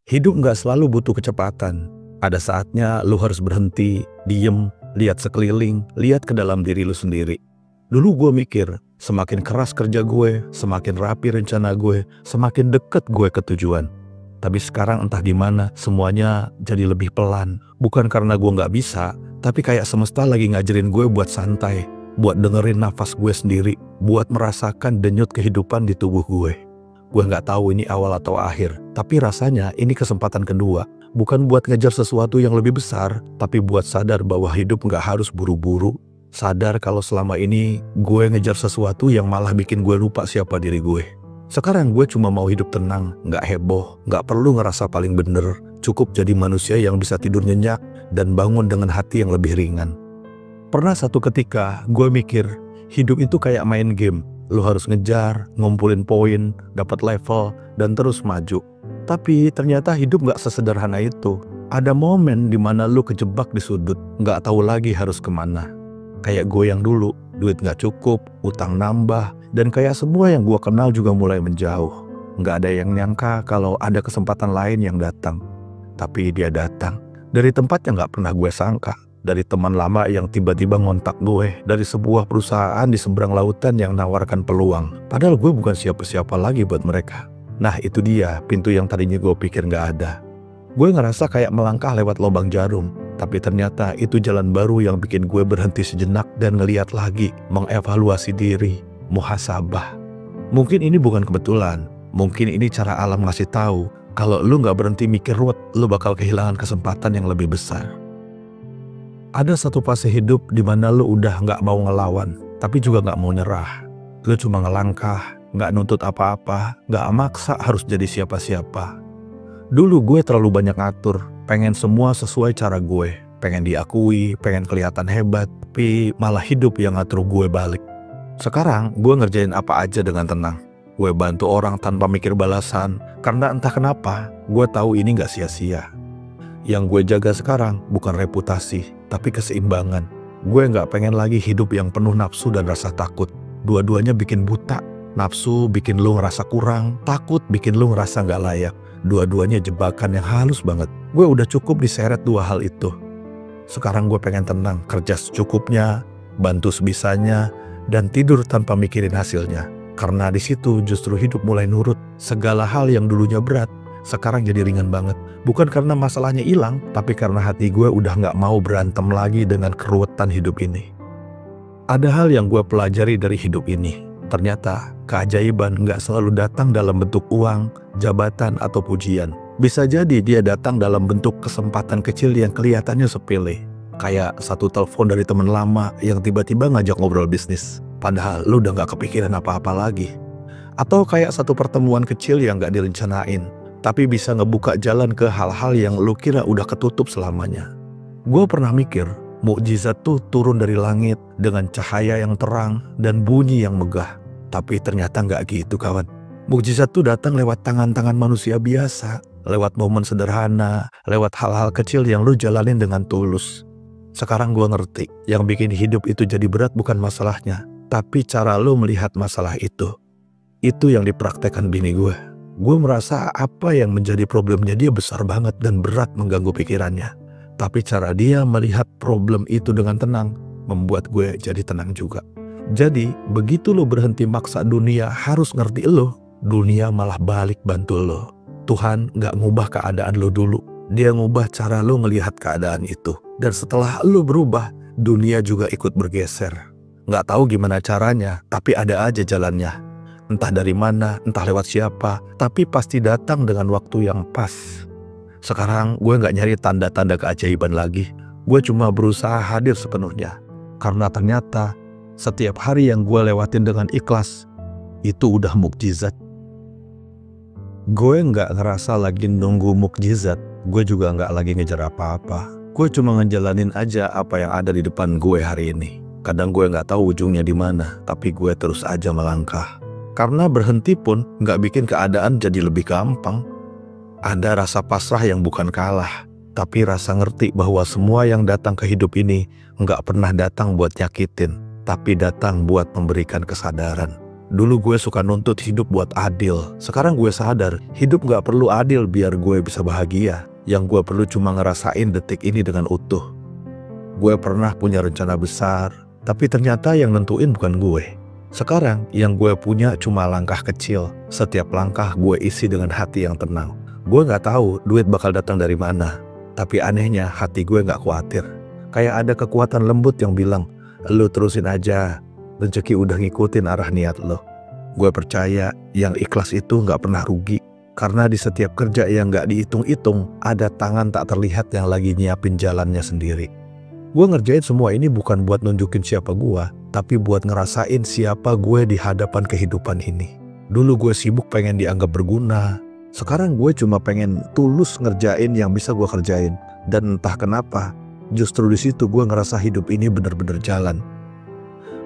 Hidup nggak selalu butuh kecepatan. Ada saatnya lu harus berhenti, diem, lihat sekeliling, lihat ke dalam diri lu sendiri. Dulu gue mikir, semakin keras kerja gue, semakin rapi rencana gue, semakin deket gue ke tujuan. Tapi sekarang entah gimana, semuanya jadi lebih pelan. Bukan karena gue nggak bisa, tapi kayak semesta lagi ngajarin gue buat santai, buat dengerin nafas gue sendiri, buat merasakan denyut kehidupan di tubuh gue. Gue nggak tahu ini awal atau akhir, tapi rasanya ini kesempatan kedua. Bukan buat ngejar sesuatu yang lebih besar, tapi buat sadar bahwa hidup nggak harus buru-buru. Sadar kalau selama ini gue ngejar sesuatu yang malah bikin gue lupa siapa diri gue. Sekarang gue cuma mau hidup tenang, nggak heboh, nggak perlu ngerasa paling bener. Cukup jadi manusia yang bisa tidur nyenyak dan bangun dengan hati yang lebih ringan. Pernah satu ketika gue mikir, hidup itu kayak main game. Lu harus ngejar, ngumpulin poin, dapat level, dan terus maju. Tapi ternyata hidup gak sesederhana itu. Ada momen dimana lu kejebak di sudut, gak tahu lagi harus kemana. Kayak gue yang dulu, duit gak cukup, utang nambah, dan kayak semua yang gue kenal juga mulai menjauh. Gak ada yang nyangka kalau ada kesempatan lain yang datang. Tapi dia datang, dari tempat yang gak pernah gue sangka. Dari teman lama yang tiba-tiba ngontak gue, dari sebuah perusahaan di seberang lautan yang nawarkan peluang. Padahal gue bukan siapa-siapa lagi buat mereka. Nah itu dia, pintu yang tadinya gue pikir gak ada. Gue ngerasa kayak melangkah lewat lubang jarum, tapi ternyata itu jalan baru yang bikin gue berhenti sejenak dan ngeliat lagi, mengevaluasi diri, muhasabah. Mungkin ini bukan kebetulan, mungkin ini cara alam ngasih tahu kalau lu gak berhenti mikir ruwet, lu bakal kehilangan kesempatan yang lebih besar. Ada satu fase hidup di mana lu udah nggak mau ngelawan, tapi juga nggak mau nyerah. Lu cuma ngelangkah, nggak nuntut apa-apa, nggak maksa harus jadi siapa-siapa. Dulu gue terlalu banyak ngatur, pengen semua sesuai cara gue, pengen diakui, pengen kelihatan hebat, tapi malah hidup yang ngatur gue balik. Sekarang gue ngerjain apa aja dengan tenang. Gue bantu orang tanpa mikir balasan, karena entah kenapa gue tahu ini nggak sia-sia. Yang gue jaga sekarang bukan reputasi, tapi keseimbangan. Gue gak pengen lagi hidup yang penuh nafsu dan rasa takut. Dua-duanya bikin buta. Nafsu bikin lu ngerasa kurang, takut bikin lu ngerasa gak layak. Dua-duanya jebakan yang halus banget. Gue udah cukup diseret dua hal itu. Sekarang gue pengen tenang, kerja secukupnya, bantu sebisanya, dan tidur tanpa mikirin hasilnya. Karena di situ justru hidup mulai nurut. Segala hal yang dulunya berat, sekarang jadi ringan banget. Bukan karena masalahnya hilang, tapi karena hati gue udah gak mau berantem lagi dengan keruwetan hidup ini. Ada hal yang gue pelajari dari hidup ini. Ternyata keajaiban gak selalu datang dalam bentuk uang, jabatan, atau pujian. Bisa jadi dia datang dalam bentuk kesempatan kecil yang kelihatannya sepele. Kayak satu telepon dari teman lama yang tiba-tiba ngajak ngobrol bisnis. Padahal lu udah gak kepikiran apa-apa lagi. Atau kayak satu pertemuan kecil yang gak direncanain, tapi bisa ngebuka jalan ke hal-hal yang lu kira udah ketutup selamanya. Gue pernah mikir, mukjizat tuh turun dari langit dengan cahaya yang terang dan bunyi yang megah. Tapi ternyata nggak gitu kawan. Mukjizat tuh datang lewat tangan-tangan manusia biasa, lewat momen sederhana, lewat hal-hal kecil yang lu jalanin dengan tulus. Sekarang gue ngerti, yang bikin hidup itu jadi berat bukan masalahnya, tapi cara lu melihat masalah itu. Itu yang dipraktekkan bini gue. Gue merasa apa yang menjadi problemnya dia besar banget dan berat mengganggu pikirannya. Tapi cara dia melihat problem itu dengan tenang membuat gue jadi tenang juga. Jadi begitu lo berhenti maksa dunia harus ngerti lo, dunia malah balik bantu lo. Tuhan gak ngubah keadaan lo dulu, dia ngubah cara lo ngelihat keadaan itu. Dan setelah lo berubah, dunia juga ikut bergeser. Gak tahu gimana caranya, tapi ada aja jalannya. Entah dari mana, entah lewat siapa, tapi pasti datang dengan waktu yang pas. Sekarang gue gak nyari tanda-tanda keajaiban lagi. Gue cuma berusaha hadir sepenuhnya. Karena ternyata setiap hari yang gue lewatin dengan ikhlas, itu udah mukjizat. Gue gak ngerasa lagi nunggu mukjizat. Gue juga gak lagi ngejar apa-apa. Gue cuma ngejalanin aja apa yang ada di depan gue hari ini. Kadang gue gak tahu ujungnya di mana, tapi gue terus aja melangkah. Karena berhenti pun gak bikin keadaan jadi lebih gampang. Ada rasa pasrah yang bukan kalah, tapi rasa ngerti bahwa semua yang datang ke hidup ini gak pernah datang buat nyakitin, tapi datang buat memberikan kesadaran. Dulu gue suka nuntut hidup buat adil. Sekarang gue sadar, hidup gak perlu adil biar gue bisa bahagia. Yang gue perlu cuma ngerasain detik ini dengan utuh. Gue pernah punya rencana besar, tapi ternyata yang nentuin bukan gue. Sekarang yang gue punya cuma langkah kecil. Setiap langkah gue isi dengan hati yang tenang. Gue gak tahu duit bakal datang dari mana, tapi anehnya hati gue gak khawatir. Kayak ada kekuatan lembut yang bilang, lu terusin aja, rezeki udah ngikutin arah niat lo. Gue percaya yang ikhlas itu gak pernah rugi. Karena di setiap kerja yang gak dihitung-hitung, ada tangan tak terlihat yang lagi nyiapin jalannya sendiri. Gue ngerjain semua ini bukan buat nunjukin siapa gue, tapi buat ngerasain siapa gue di hadapan kehidupan ini. Dulu gue sibuk pengen dianggap berguna. Sekarang gue cuma pengen tulus ngerjain yang bisa gue kerjain. Dan entah kenapa, justru di situ gue ngerasa hidup ini bener-bener jalan.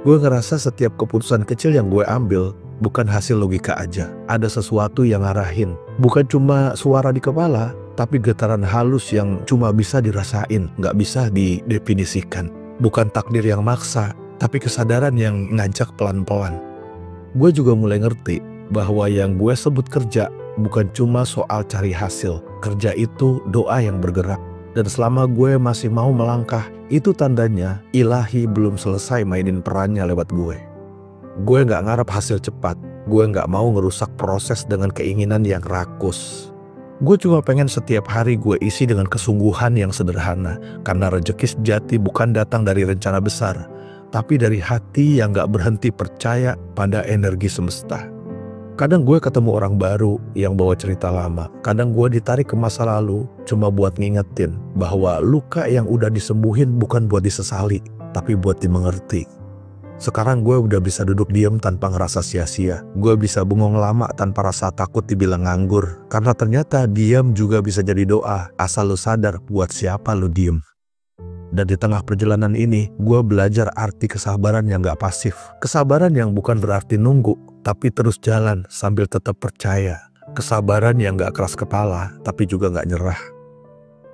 Gue ngerasa setiap keputusan kecil yang gue ambil bukan hasil logika aja. Ada sesuatu yang ngarahin. Bukan cuma suara di kepala, tapi getaran halus yang cuma bisa dirasain, nggak bisa didefinisikan. Bukan takdir yang maksa, tapi kesadaran yang ngajak pelan-pelan. Gue juga mulai ngerti bahwa yang gue sebut kerja bukan cuma soal cari hasil. Kerja itu doa yang bergerak. Dan selama gue masih mau melangkah, itu tandanya ilahi belum selesai mainin perannya lewat gue. Gue gak ngarep hasil cepat, gue gak mau ngerusak proses dengan keinginan yang rakus. Gue cuma pengen setiap hari gue isi dengan kesungguhan yang sederhana, karena rezeki sejati bukan datang dari rencana besar, tapi dari hati yang gak berhenti percaya pada energi semesta. Kadang gue ketemu orang baru yang bawa cerita lama. Kadang gue ditarik ke masa lalu cuma buat ngingetin bahwa luka yang udah disembuhin bukan buat disesali, tapi buat dimengerti. Sekarang gue udah bisa duduk diam tanpa ngerasa sia-sia. Gue bisa bengong lama tanpa rasa takut dibilang nganggur. Karena ternyata diam juga bisa jadi doa, asal lu sadar buat siapa lu diem. Dan di tengah perjalanan ini, gue belajar arti kesabaran yang gak pasif. Kesabaran yang bukan berarti nunggu, tapi terus jalan sambil tetap percaya. Kesabaran yang gak keras kepala, tapi juga gak nyerah.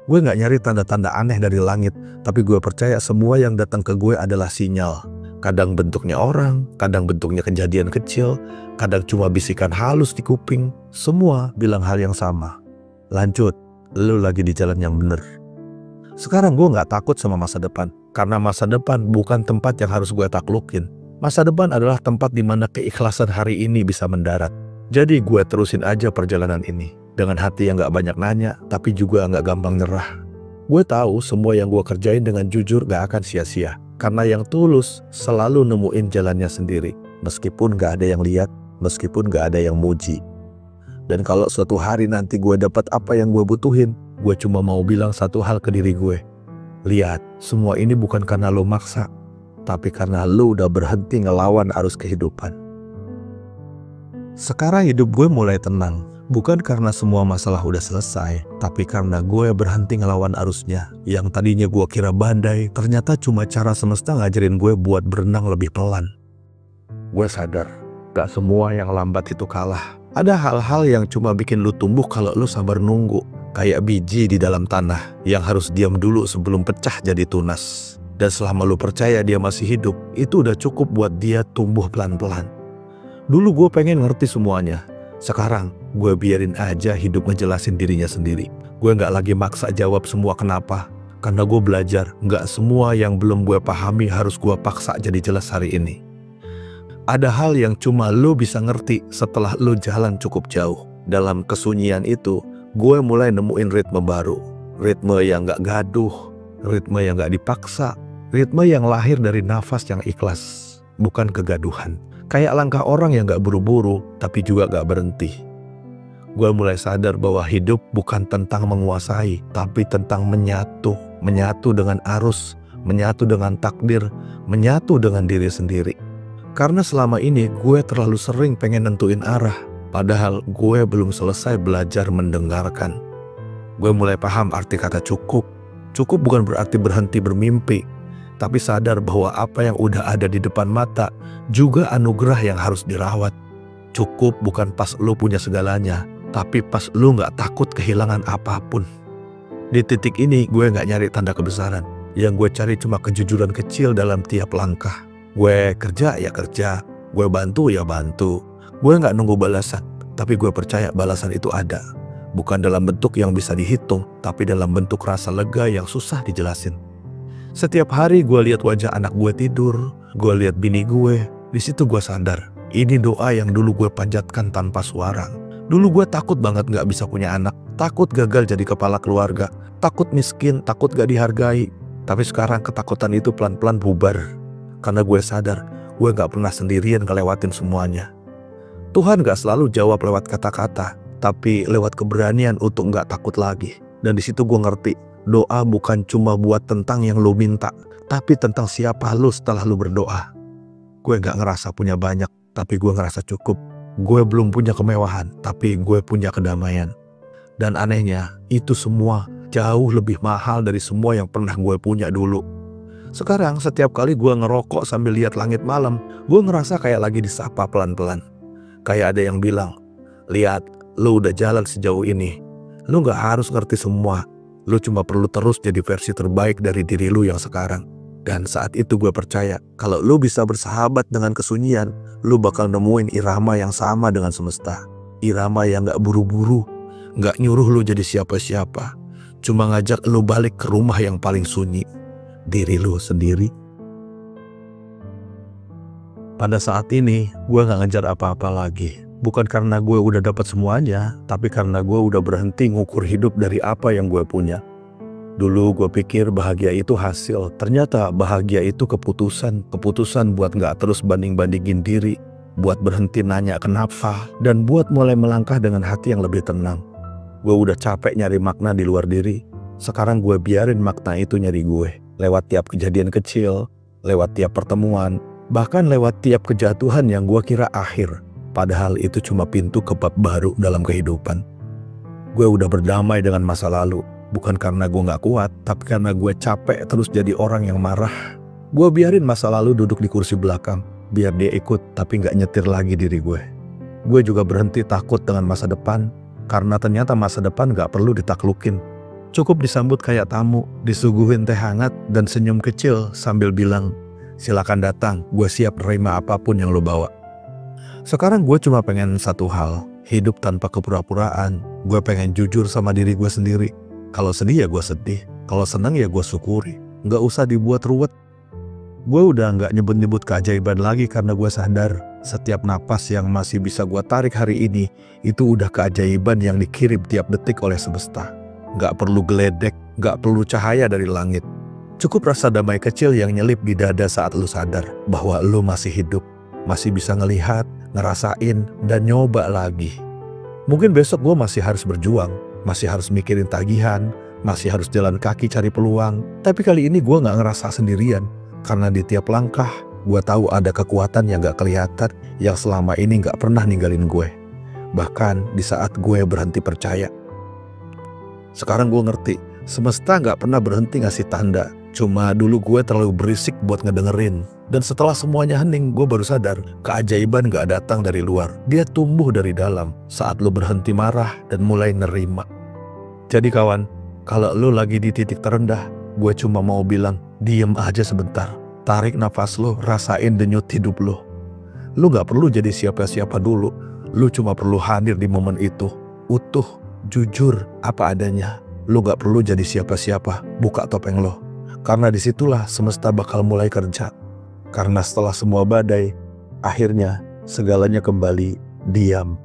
Gue gak nyari tanda-tanda aneh dari langit, tapi gue percaya semua yang datang ke gue adalah sinyal. Kadang bentuknya orang, kadang bentuknya kejadian kecil, kadang cuma bisikan halus di kuping. Semua bilang hal yang sama. Lanjut, lu lagi di jalan yang bener. Sekarang gue gak takut sama masa depan, karena masa depan bukan tempat yang harus gue taklukin. Masa depan adalah tempat di mana keikhlasan hari ini bisa mendarat. Jadi gue terusin aja perjalanan ini, dengan hati yang gak banyak nanya, tapi juga gak gampang nyerah. Gue tahu semua yang gue kerjain dengan jujur gak akan sia-sia, karena yang tulus selalu nemuin jalannya sendiri, meskipun gak ada yang lihat, meskipun gak ada yang muji. Dan kalau suatu hari nanti gue dapat apa yang gue butuhin, gue cuma mau bilang satu hal ke diri gue. Lihat, semua ini bukan karena lo maksa, tapi karena lo udah berhenti ngelawan arus kehidupan. Sekarang hidup gue mulai tenang, bukan karena semua masalah udah selesai, tapi karena gue berhenti ngelawan arusnya. Yang tadinya gue kira badai, ternyata cuma cara semesta ngajarin gue buat berenang lebih pelan. Gue sadar, gak semua yang lambat itu kalah. Ada hal-hal yang cuma bikin lu tumbuh kalau lu sabar nunggu. Kayak biji di dalam tanah yang harus diam dulu sebelum pecah jadi tunas. Dan selama lu percaya dia masih hidup, itu udah cukup buat dia tumbuh pelan-pelan. Dulu gue pengen ngerti semuanya. Sekarang gue biarin aja hidup ngejelasin dirinya sendiri. Gue gak lagi maksa jawab semua kenapa. Karena gue belajar gak semua yang belum gue pahami harus gue paksa jadi jelas hari ini. Ada hal yang cuma lu bisa ngerti setelah lu jalan cukup jauh. Dalam kesunyian itu, gue mulai nemuin ritme baru. Ritme yang gak gaduh, ritme yang gak dipaksa, ritme yang lahir dari nafas yang ikhlas, bukan kegaduhan. Kayak langkah orang yang gak buru-buru, tapi juga gak berhenti. Gue mulai sadar bahwa hidup bukan tentang menguasai, tapi tentang menyatu. Menyatu dengan arus, menyatu dengan takdir, menyatu dengan diri sendiri. Karena selama ini gue terlalu sering pengen nentuin arah, padahal gue belum selesai belajar mendengarkan. Gue mulai paham arti kata cukup. Cukup bukan berarti berhenti bermimpi, tapi sadar bahwa apa yang udah ada di depan mata juga anugerah yang harus dirawat. Cukup bukan pas lu punya segalanya, tapi pas lu gak takut kehilangan apapun. Di titik ini gue gak nyari tanda kebesaran. Yang gue cari cuma kejujuran kecil dalam tiap langkah. Gue kerja ya kerja, Gue bantu ya bantu. Gue nggak nunggu balasan, tapi gue percaya balasan itu ada. Bukan dalam bentuk yang bisa dihitung, tapi dalam bentuk rasa lega yang susah dijelasin. Setiap hari gue lihat wajah anak gue tidur, gue lihat bini gue. Di situ gue sadar, ini doa yang dulu gue panjatkan tanpa suara. Dulu gue takut banget gak bisa punya anak, takut gagal jadi kepala keluarga, takut miskin, takut gak dihargai. Tapi sekarang ketakutan itu pelan-pelan bubar. Karena gue sadar, gue gak pernah sendirian ngelewatin semuanya. Tuhan gak selalu jawab lewat kata-kata, tapi lewat keberanian untuk gak takut lagi. Dan di situ gue ngerti, doa bukan cuma buat tentang yang lo minta, tapi tentang siapa lo setelah lo berdoa. Gue gak ngerasa punya banyak, tapi gue ngerasa cukup. Gue belum punya kemewahan, tapi gue punya kedamaian. Dan anehnya, itu semua jauh lebih mahal dari semua yang pernah gue punya dulu. Sekarang setiap kali gue ngerokok sambil lihat langit malam, gue ngerasa kayak lagi disapa pelan-pelan. Kayak ada yang bilang, lihat, lo udah jalan sejauh ini. Lo gak harus ngerti semua. Lo cuma perlu terus jadi versi terbaik dari diri lo yang sekarang. Dan saat itu gue percaya, kalau lo bisa bersahabat dengan kesunyian, lo bakal nemuin irama yang sama dengan semesta. Irama yang gak buru-buru, gak nyuruh lo jadi siapa-siapa. Cuma ngajak lo balik ke rumah yang paling sunyi, diri lo sendiri. Pada saat ini, gue gak ngejar apa-apa lagi. Bukan karena gue udah dapat semuanya, tapi karena gue udah berhenti ngukur hidup dari apa yang gue punya. Dulu gue pikir bahagia itu hasil, ternyata bahagia itu keputusan. Keputusan buat gak terus banding-bandingin diri, buat berhenti nanya kenapa, dan buat mulai melangkah dengan hati yang lebih tenang. Gue udah capek nyari makna di luar diri, sekarang gue biarin makna itu nyari gue. Lewat tiap kejadian kecil, lewat tiap pertemuan, bahkan lewat tiap kejatuhan yang gue kira akhir. Padahal itu cuma pintu ke bab baru dalam kehidupan. Gue udah berdamai dengan masa lalu. Bukan karena gue gak kuat, tapi karena gue capek terus jadi orang yang marah. Gue biarin masa lalu duduk di kursi belakang, biar dia ikut tapi gak nyetir lagi diri gue. Gue juga berhenti takut dengan masa depan, karena ternyata masa depan gak perlu ditaklukin. Cukup disambut kayak tamu, disuguhin teh hangat dan senyum kecil sambil bilang, silakan datang, gue siap nerima apapun yang lo bawa. Sekarang gue cuma pengen satu hal, hidup tanpa kepura-puraan. Gue pengen jujur sama diri gue sendiri. Kalau sedih ya gue sedih, kalau senang ya gue syukuri. Gak usah dibuat ruwet. Gue udah gak nyebut-nyebut keajaiban lagi karena gue sadar setiap napas yang masih bisa gue tarik hari ini, itu udah keajaiban yang dikirim tiap detik oleh semesta. Gak perlu geledek, gak perlu cahaya dari langit. Cukup rasa damai kecil yang nyelip di dada saat lu sadar bahwa lu masih hidup, masih bisa ngelihat, ngerasain, dan nyoba lagi. Mungkin besok gue masih harus berjuang, masih harus mikirin tagihan, masih harus jalan kaki cari peluang. Tapi kali ini gue gak ngerasa sendirian, karena di tiap langkah gue tahu ada kekuatan yang gak kelihatan, yang selama ini gak pernah ninggalin gue. Bahkan di saat gue berhenti percaya. Sekarang gue ngerti, semesta gak pernah berhenti ngasih tanda. Cuma dulu gue terlalu berisik buat ngedengerin. Dan setelah semuanya hening, gue baru sadar keajaiban gak datang dari luar. Dia tumbuh dari dalam saat lo berhenti marah dan mulai nerima. Jadi kawan, kalau lo lagi di titik terendah, gue cuma mau bilang, diem aja sebentar. Tarik nafas lo, rasain denyut hidup lo. Lo gak perlu jadi siapa-siapa dulu. Lo cuma perlu hadir di momen itu. Utuh, jujur, apa adanya. Lo gak perlu jadi siapa-siapa, buka topeng lo. Karena disitulah semesta bakal mulai kerja. Karena setelah semua badai, akhirnya segalanya kembali diam.